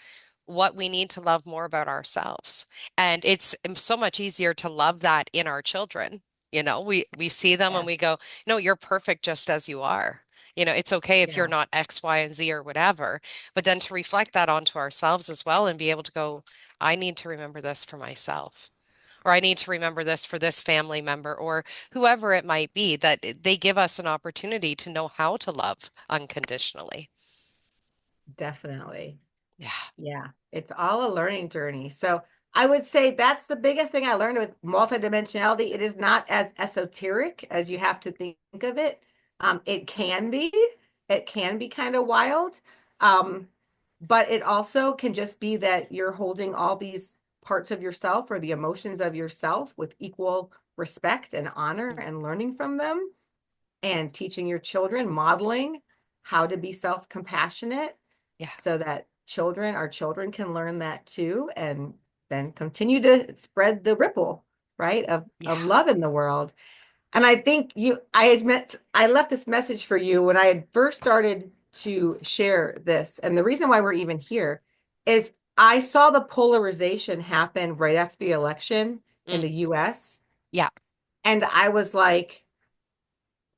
what we need to love more about ourselves. And it's so much easier to love that in our children. We see them and we Yes. go, no, you're perfect just as you are. It's okay if you're Yeah, not X, Y, and Z or whatever, but then to reflect that onto ourselves as well and be able to go, I need to remember this for myself. Or I need to remember this for this family member or whoever it might be, that they give us an opportunity to know how to love unconditionally. definitely. Yeah. Yeah, it's all a learning journey. So I would say that's the biggest thing I learned with multidimensionality. It is not as esoteric as you have to think of it. It can be, it can be kind of wild. Um, but it also can just be that you're holding all these parts of yourself or the emotions of yourself with equal respect and honor Mm. and learning from them and teaching your children, modeling how to be self-compassionate Yeah. so that our children can learn that too, and then continue to spread the ripple, right, of Yeah. love in the world. And I think I left this message for you when I had first started to share this. And the reason why we're even here is I saw the polarization happen right after the election in Mm. the US. Yeah. And I was like,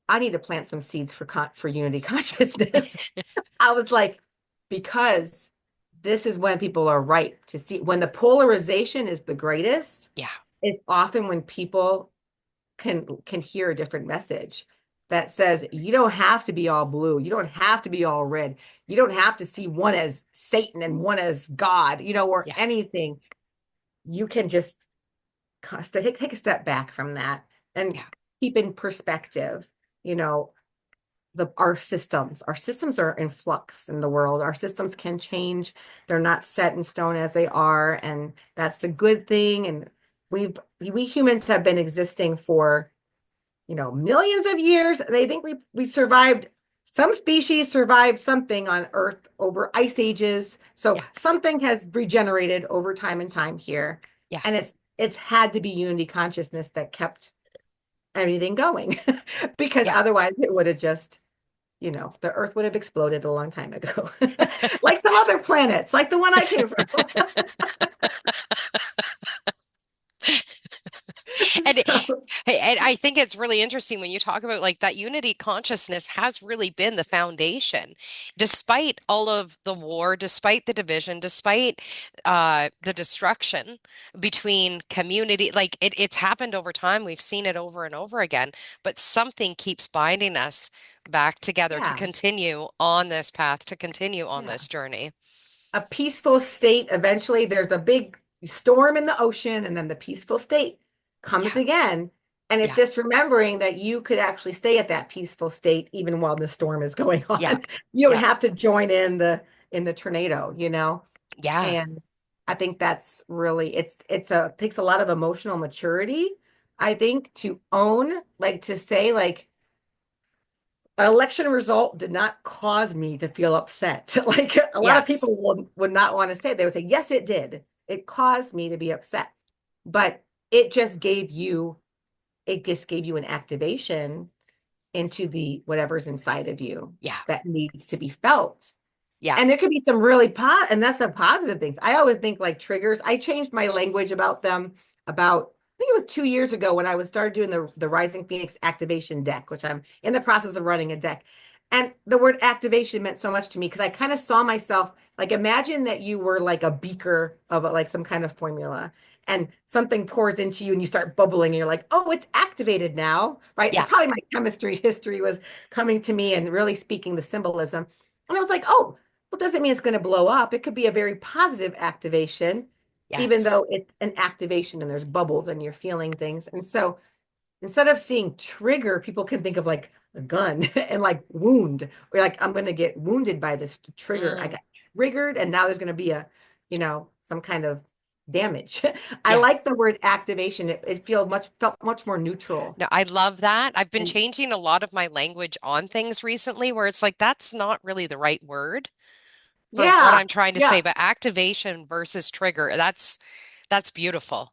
I need to plant some seeds for unity consciousness. I was like, because this is when people are ripe to see when the polarization is the greatest, Yeah. is often when people can hear a different message that says you don't have to be all blue, you don't have to be all red, you don't have to see one as Satan and one as God, or Yeah. anything. You can just take a step back from that and Yeah. keep in perspective, you know, our systems are in flux in the world. Our systems can change. They're not set in stone as they are, and that's a good thing. And we humans have been existing for, millions of years. They think we survived. Some species survived something on Earth over ice ages, so Yeah. something has regenerated over time and time here. Yeah. And it's had to be unity consciousness that kept everything going, because Yeah. otherwise it would have just, the Earth would have exploded a long time ago, like some other planets, like the one I came from. And So, and I think it's really interesting when you talk about like that unity consciousness has really been the foundation, despite all of the war, despite the division, despite the destruction between community. Like it's happened over time. We've seen it over and over again, but something keeps binding us back together to yeah, continue on this path, to continue on yeah. this journey. A peaceful state, eventually there's a big storm in the ocean, and then the peaceful state comes Yeah, again. And it's yeah, just remembering that you could actually stay at that peaceful state even while the storm is going yeah, on. You don't yeah, have to join in the tornado. yeah, And I think that's really takes a lot of emotional maturity, I think, to own, like to say, like, an election result did not cause me to feel upset. Like a lot of yes, people would not want to say, they would say, yes, it did. It caused me to be upset. But it just gave you an activation into the whatever's inside of you yeah, that needs to be felt. yeah, And there could be some and that's some positive things. I always think like triggers. I changed my language about them about, I think it was 2 years ago when I was started doing the Rising Phoenix activation deck, which I'm in the process of running a deck. And the word activation meant so much to me because I kind of saw myself like, imagine that you were like a beaker of like some kind of formula, and something pours into you and you start bubbling and you're like, oh, it's activated now, right? And yeah, probably my chemistry history was coming to me and really speaking the symbolism. And I was like, oh, well, doesn't mean it's going to blow up. It could be a very positive activation, even yes, though it's an activation and there's bubbles and you're feeling things. And so instead of seeing trigger, people can think of like a gun and like wound, or like, I'm going to get wounded by this trigger. I mm, got triggered and now there's going to be some kind of damage. I yeah. like the word activation. It felt much more neutral. No, I love that. I've been And changing a lot of my language on things recently where it's like that's not really the right word for what yeah, I'm trying to say, yeah. but activation versus trigger, that's beautiful.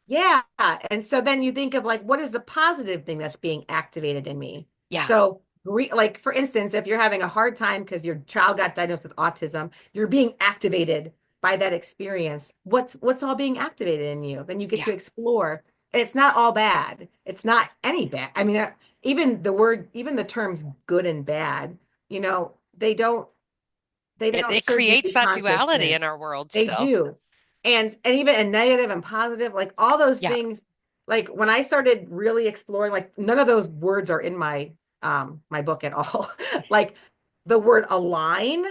Yeah. And so then you think of like, what is the positive thing that's being activated in me? Yeah, So, like, for instance, if you're having a hard time because your child got diagnosed with autism, you're being activated by that experience. What's all being activated in you? Then you get yeah, to explore. And it's not all bad. It's not any bad. I mean, even the terms good and bad they It, don't it serve creates unity that duality in consciousness. our world They still. do. And even a negative and positive, like all those Yeah, things, like when I started really exploring, like none of those words are in my book at all. Like the word align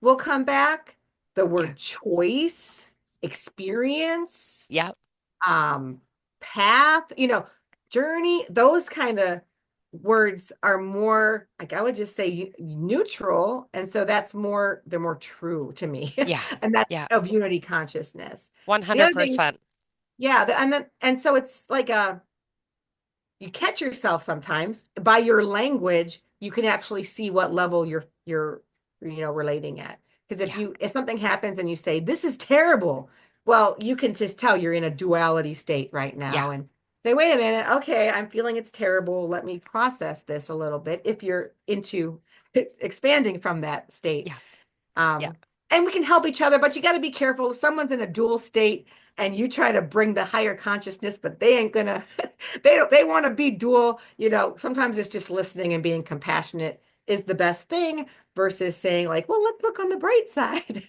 will come back, the yeah, word choice, experience, yeah, um path, journey, those kind of words are more like I would just say neutral, and so they're more true to me. yeah, And that's yeah, of unity consciousness. The other thing, 100%. yeah, and so it's like you catch yourself sometimes by your language. You can actually see what level you're relating at. Because Yeah, if something happens and you say this is terrible, well, you can just tell you're in a duality state right yeah, now and say, wait a minute, okay, I'm feeling it's terrible, let me process this a little bit, if you're into expanding from that state. yeah, yeah, um, and we can help each other, but you got to be careful. If someone's in a dual state and you try to bring the higher consciousness, but they ain't gonna, they want to be dual. Sometimes it's just listening and being compassionate is the best thing versus saying like, well, let's look on the bright side.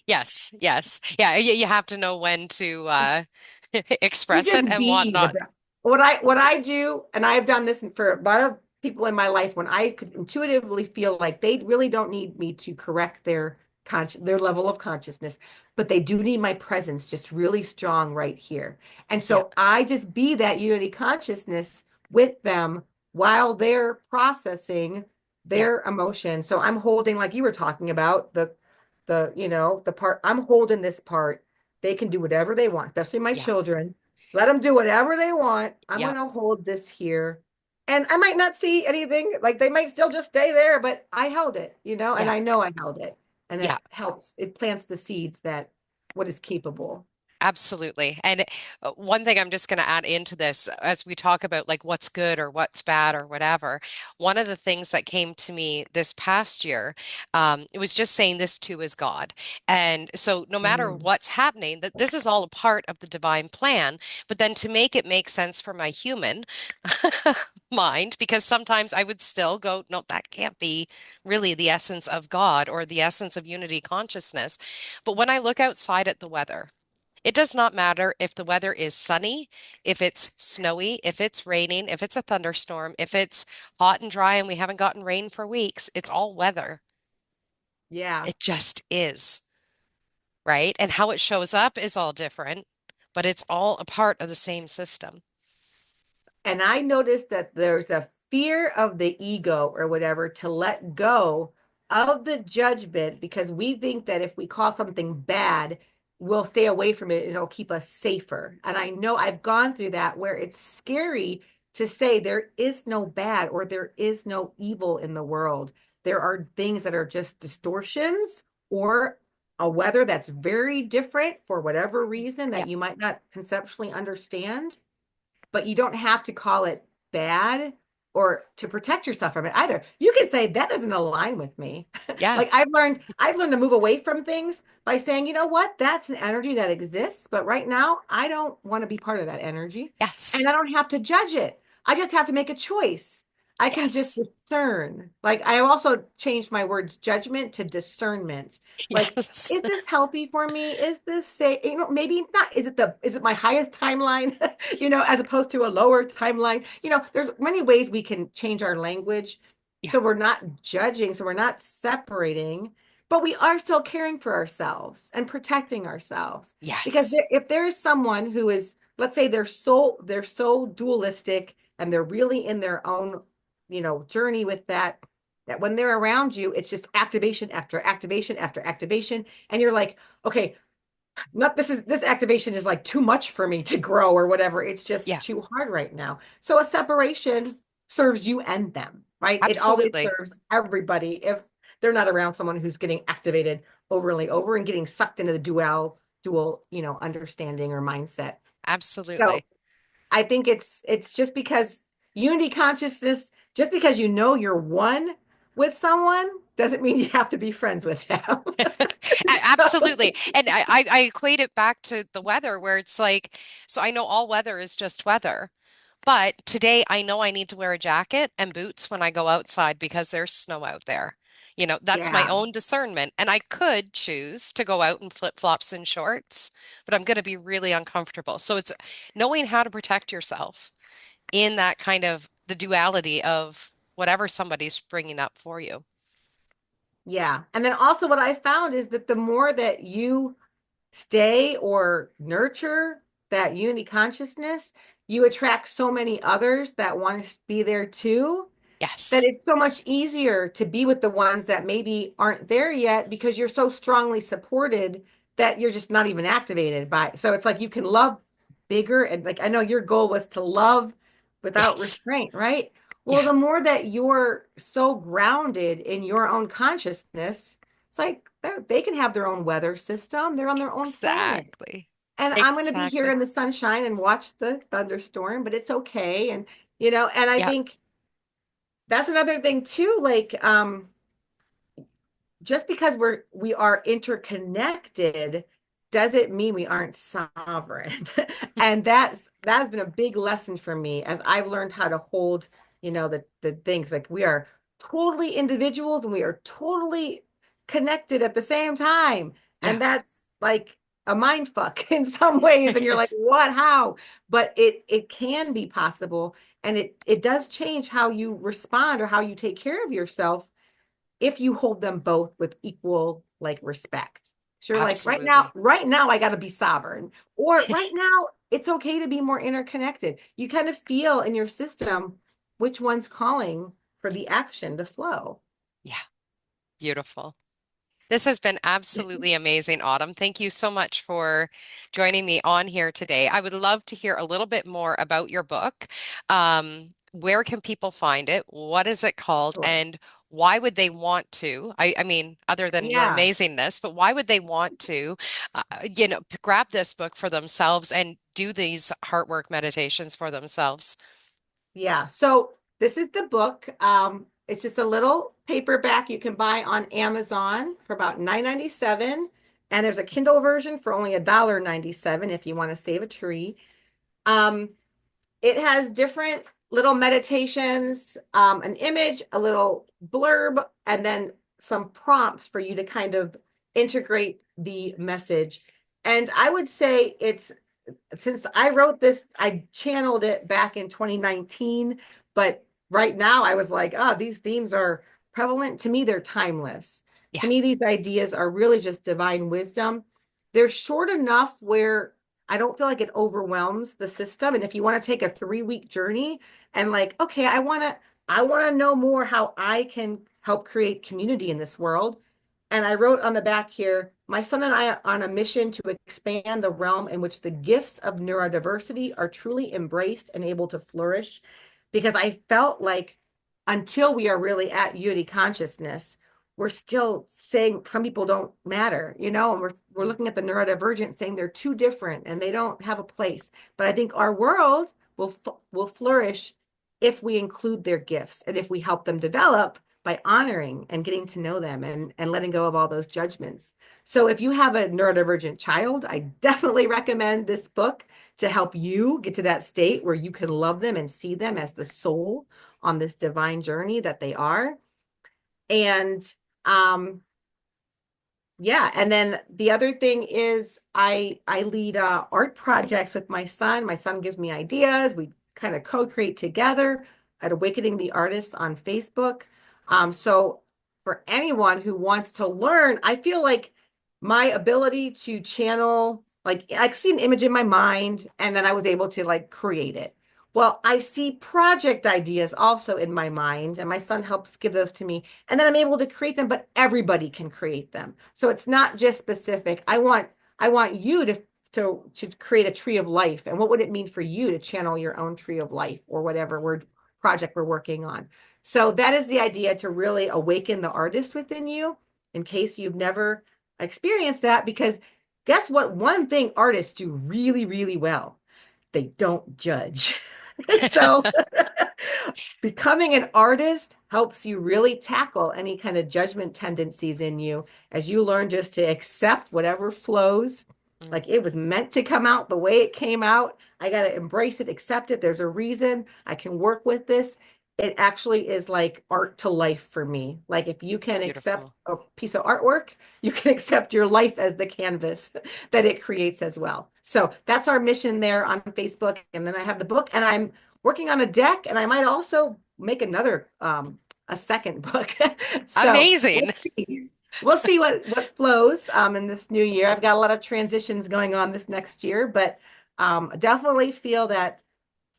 yes, yes. Yeah, you have to know when to You express it just and be the whatnot. best. What I do, and I've done this for a lot of people in my life, when I could intuitively feel like they really don't need me to correct their level of consciousness, but they do need my presence just really strong right here. And Yeah, so I just be that unity consciousness with them while they're processing yeah, their emotion. So I'm holding, like you were talking about, the part, I'm holding this part. They can do whatever they want, especially my yeah, children. Let them do whatever they want. I'm yeah, going to hold this here. And I might not see anything, like they might still just stay there, but I held it, and yeah. I know I held it. And Yeah, it helps. It plants the seeds that what is capable. absolutely. And one thing I'm just going to add into this as we talk about like what's good or what's bad or whatever, one of the things that came to me this past year, it was just saying this too is God. And so no matter Mm. what's happening, that this is all a part of the divine plan, but then to make it make sense for my human mind, because sometimes I would still go, no, that can't be really the essence of God or the essence of unity consciousness. But when I look outside at the weather, it does not matter if the weather is sunny, if it's snowy, if it's raining, if it's a thunderstorm, if it's hot and dry and we haven't gotten rain for weeks. It's all weather. Yeah. It just is, right? And how it shows up is all different, but it's all a part of the same system. And I noticed that there's a fear of the ego or whatever to let go of the judgment because we think that if we call something bad, we'll stay away from it and it'll keep us safer. And I know I've gone through that where it's scary to say there is no bad or there is no evil in the world. There are things that are just distortions or a weather that's very different for whatever reason Yeah. that you might not conceptually understand, but you don't have to call it bad or to protect yourself from it either. You can say that doesn't align with me. Yeah. Like I've learned to move away from things by saying, you know what, that's an energy that exists, but right now I don't want to be part of that energy. And Yes. I don't have to judge it. I just have to make a choice. I can just Yes. discern. Like I also changed my words judgment to discernment. Like, Yes. is this healthy for me? Is this say, maybe not. Is it my highest timeline, as opposed to a lower timeline? There's many ways we can change our language. Yeah. So we're not judging, so we're not separating, but we are still caring for ourselves and protecting ourselves. Because Yes. if there is someone who is, let's say they're so dualistic and they're really in their own, journey with that when they're around you, it's just activation after activation after activation. And you're like, okay, not this activation is like too much for me to grow or whatever. It's just Yeah. too hard right now. So a separation serves you and them, right? It always Absolutely. serves everybody if they're not around someone who's getting activated overly over and getting sucked into the dual, understanding or mindset. So Absolutely. I think it's just because unity consciousness, just because you're one with someone doesn't mean you have to be friends with them. So, Absolutely. And I equate it back to the weather where it's like, so I know all weather is just weather. But today I know I need to wear a jacket and boots when I go outside because there's snow out there. That's my Yeah. own discernment. And I could choose to go out in flip-flops and shorts, but I'm going to be really uncomfortable. So it's knowing how to protect yourself in that kind of the duality of whatever somebody's bringing up for you. Yeah. And then also what I found is that the more that you stay or nurture that unity consciousness, you attract so many others that want to be there too, that Yes. it's so much easier to be with the ones that maybe aren't there yet because you're so strongly supported that you're just not even activated by. So it's like you can love bigger, and like I know your goal was to love without Yes. restraint, right? Well, Yeah. the more that you're so grounded in your own consciousness, it's like they can have their own weather system. They're on their own planet. Exactly. And I'm going to be here Exactly. in the sunshine and watch the thunderstorm, but it's okay. And I Yeah. think that's another thing too, like just because we are interconnected doesn't mean we aren't sovereign. And that's been a big lesson for me as I've learned how to hold, the things like we are totally individuals and we are totally connected at the same time. Yeah. And that's like a mind fuck in some ways. And you're like, what, how? But it can be possible. And it does change how you respond or how you take care of yourself if you hold them both with equal like respect. So you're like, Absolutely. right now I got to be sovereign, or right now it's okay to be more interconnected. You kind of feel in your system which one's calling for the action to flow. Yeah. Beautiful. This has been absolutely amazing, Autumn. Thank you so much for joining me on here today. I would love to hear a little bit more about your book. Where can people find it? What is it called? Sure. And why would they want to? I mean, other than your Yeah. amazingness, but why would they want to, grab this book for themselves and do these heart work meditations for themselves? Yeah. So this is the book. It's just a little paperback you can buy on Amazon for about $9.97. And there's a Kindle version for only $1.97 if you want to save a tree. Um, It has different little meditations, an image, a little blurb, and then some prompts for you to kind of integrate the message. And I would say it's since I wrote this, I channeled it back in 2019, but right now I was like, oh, these themes are prevalent. To me, they're timeless. Yeah. To me, these ideas are really just divine wisdom. They're short enough where I don't feel like it overwhelms the system. And if you want to take a 3-week journey and like, okay, I want to know more how I can help create community in this world. And I wrote on the back here, my son and I are on a mission to expand the realm in which the gifts of neurodiversity are truly embraced and able to flourish. Because I felt like until we are really at unity consciousness, we're still saying some people don't matter, and we're Mm. looking at the neurodivergent saying they're too different and they don't have a place. But I think our world will flourish if we include their gifts and if we help them develop by honoring and getting to know them and letting go of all those judgments. So if you have a neurodivergent child, I definitely recommend this book to help you get to that state where you can love them and see them as the soul on this divine journey that they are. And um, yeah, and then the other thing is I lead art projects with my son. My son gives me ideas. We kind of co-create together at Awakening the Artist on Facebook. So for anyone who wants to learn, I feel like my ability to channel, like I see an image in my mind, and then I was able to like create it. Well, I see project ideas also in my mind, and my son helps give those to me. And then I'm able to create them, but everybody can create them. So it's not just specific. I want you to create a tree of life. And what would it mean for you to channel your own tree of life or whatever project we're working on? So that is the idea, to really awaken the artist within you in case you've never experienced that. Because guess what? One thing artists do really, really well, they don't judge. So becoming an artist helps you really tackle any kind of judgment tendencies in you as you learn just to accept whatever flows Mm, Like it was meant to come out the way it came out. I got to embrace it, accept it. There's a reason I can work with this. It actually is like art to life for me. Like if you can accept beautiful. a piece of artwork, you can accept your life as the canvas that it creates as well. So that's our mission there on Facebook. And then I have the book and I'm working on a deck and I might also make another a second book. So we'll Amazing. see. We'll see what flows in this new year. I've got a lot of transitions going on this next year, but definitely feel that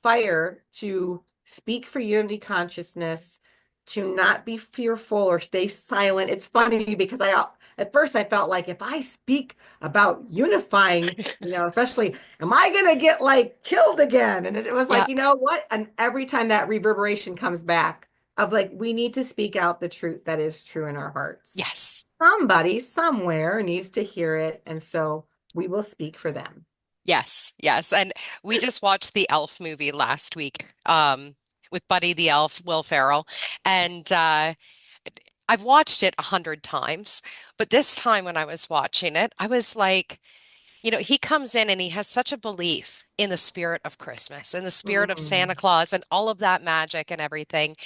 fire to speak for unity consciousness, to not be fearful or stay silent. It's funny because I at first I felt like if I speak about unifying, especially, am I gonna get like killed again? And it was Yeah. like, you know what? And every time that reverberation comes back of like, we need to speak out the truth that is true in our hearts. Yes. Somebody somewhere needs to hear it, and so we will speak for them. Yes. Yes. And we just watched the Elf movie last week, with Buddy the Elf, Will Ferrell. And I've watched it 100 times, but this time when I was watching it, I was like, he comes in and he has such a belief in the spirit of Christmas and the spirit of Santa Mm. Claus and all of that magic and everything.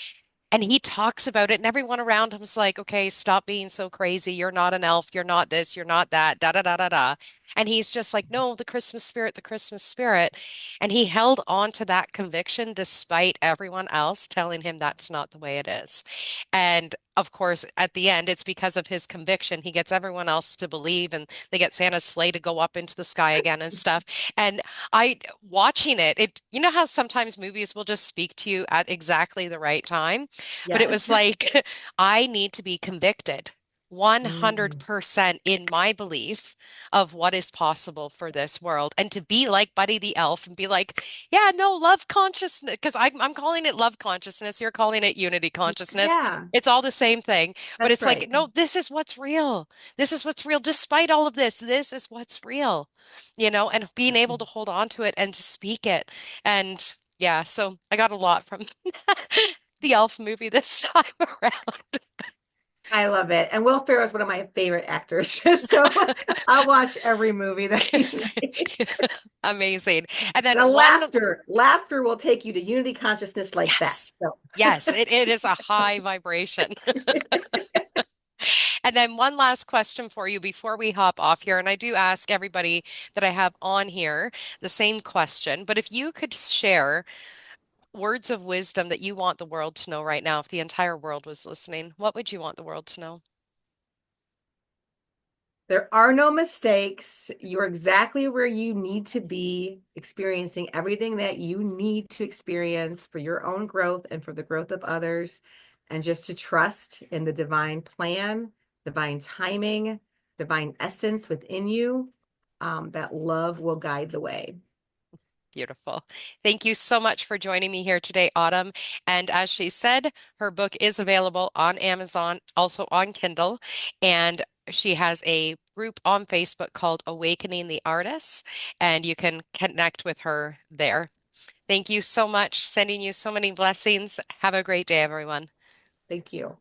And he talks about it, and everyone around him's like, okay, stop being so crazy. You're not an elf. You're not this. You're not that. Da da da da da. And he's just like, no, the Christmas spirit, the Christmas spirit. And he held on to that conviction despite everyone else telling him that's not the way it is. And of course, at the end, it's because of his conviction. He gets everyone else to believe, and they get Santa's sleigh to go up into the sky again and stuff. And watching it, you know how sometimes movies will just speak to you at exactly the right time? But it Yes. was like, I need to be convicted Mm. 100% in my belief of what is possible for this world. And to be like Buddy the Elf and be like, yeah, no, love consciousness, because I'm calling it love consciousness. You're calling it unity consciousness. Yeah, It's all the same thing. But that's it's like, right. no, this is what's real. This is what's real. Despite all of this, this is what's real, and being able to hold on to it and to speak it. And yeah, so I got a lot from the Elf movie this time around. I love it. And Will Ferrell is one of my favorite actors. So I'll watch every movie that he made. Amazing. And then The one, laughter will take you to unity consciousness like that. yes, So yes, it is a high vibration. And then one last question for you before we hop off here. And I do ask everybody that I have on here the same question. But if you could share words of wisdom that you want the world to know right now, if the entire world was listening, what would you want the world to know? there are no mistakes. You're exactly where you need to be, experiencing everything that you need to experience for your own growth and for the growth of others. And just to trust in the divine plan, divine timing, divine essence within you, that love will guide the way. Beautiful. Thank you so much for joining me here today, Autumn. And as she said, her book is available on Amazon, also on Kindle. And she has a group on Facebook called Awakening the Artists, and you can connect with her there. Thank you so much. Sending you so many blessings. Have a great day, everyone. Thank you.